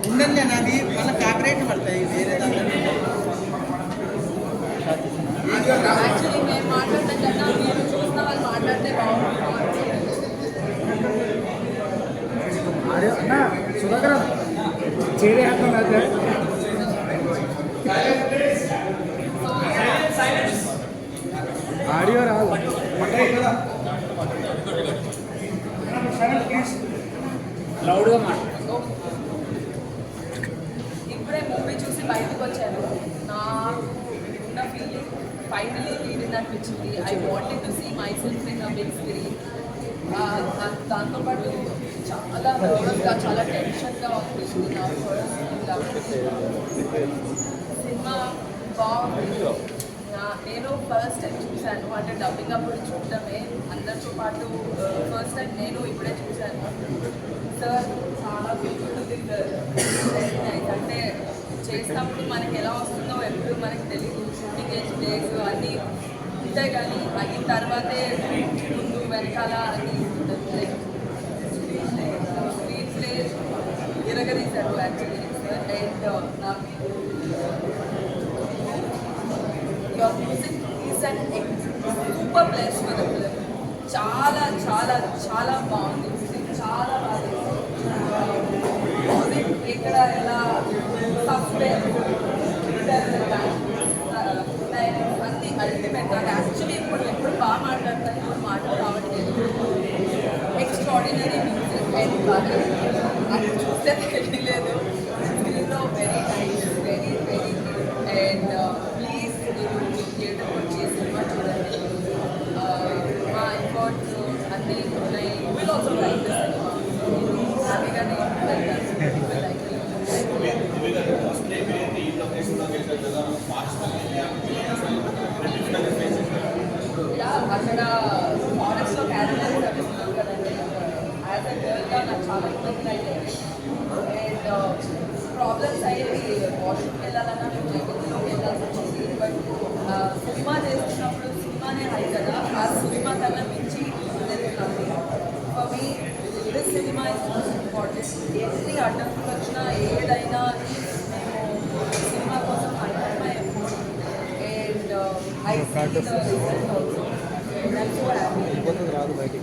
ఉండండి అది మళ్ళీ కాపరేట్ పడతాయి వేరే యాక్చువల్లీ మేము మాట్లాడటం కన్నా మీరు చూసిన వాళ్ళు మాట్లాడితే బాగుంటుంది. సుధాకర్ చేరే ఆడియో రాదు లౌడ్గా మాట్లాడు. ఇప్పుడే మూవీ చూసి బయటకు వచ్చాను. నాకు ఉన్న ఫీలింగ్ ఫైనలీ లీడింగ్ అనిపించింది. I wanted to see myself in a big screen. దాంతోపాటు చాలా నర్వస్గా చాలా టెన్షన్గా అనిపించింది. నా ఫస్ట్ సినిమా బాగుంది. నేను ఫస్ట్ టైం చూశాను, అంటే డబ్బింగ్ అప్పుడు చూడటమే అందరితో పాటు ఫస్ట్ టైం నేను ఇప్పుడే చూశాను. సార్ చాలా బ్యూటిఫుల్ సార్. అంటే చేసినప్పుడు మనకి ఎలా వస్తుందో ఎప్పుడు మనకి తెలియదు. షూటింగ్ డేస్ అన్నీ ఉంటాయి, కానీ అయిన తర్వాతే ముందు వెనకాల అన్నీ లైక్ స్క్రీన్ ప్లే ఇరగదీశారు యాక్చువల్లీ సార్. అండ్ నాకు your music is an super blessed for the film. చాలా చాలా చాలా బాగుంది. చాలా బాగుంది. ఇక్కడ ఎలా సస్పెన్స్ అన్ని అల్టిమేట్. యాక్చువల్లీ ఎప్పుడు బాగా మాట్లాడతాను, ఇప్పుడు మాటలు రావట్లేదు. ఎక్స్ట్రాడినరీ మ్యూజిక్ అండ్ కలర్ అది చూస్తే తెలియలేదు. స్క్రీన్లో very nice, very very good. And please theatre వచ్చి సినిమా చూడండి. మా ఎఫర్ట్స్ అన్నీ ఉన్నాయి. Will also like the cinema. హ్యాపీగానే అక్కడ ఫారెస్ట్లో క్యారెక్టర్ నడుస్తున్నాం కదండి. యాజ్ అ గర్ల్గా నాకు చాలా ఇబ్బందులు అయ్యాయి. అండ్ ప్రాబ్లమ్స్ అయ్యేవి. వాష్రూమ్కి వెళ్ళాలన్నా మేము జగత్తులోకి వెళ్ళాల్సి వచ్చింది. బట్ సినిమా చేస్తున్నప్పుడు సినిమానే హై కదా, ఆ సినిమా కన్నా మించి జరుగుతుంది. For me this cinema is most important. ఎన్ని అడ్డంకులు వచ్చినా ఏదైనా మేము సినిమా కోసం hundred my effort. And I see the result also. That's what happened.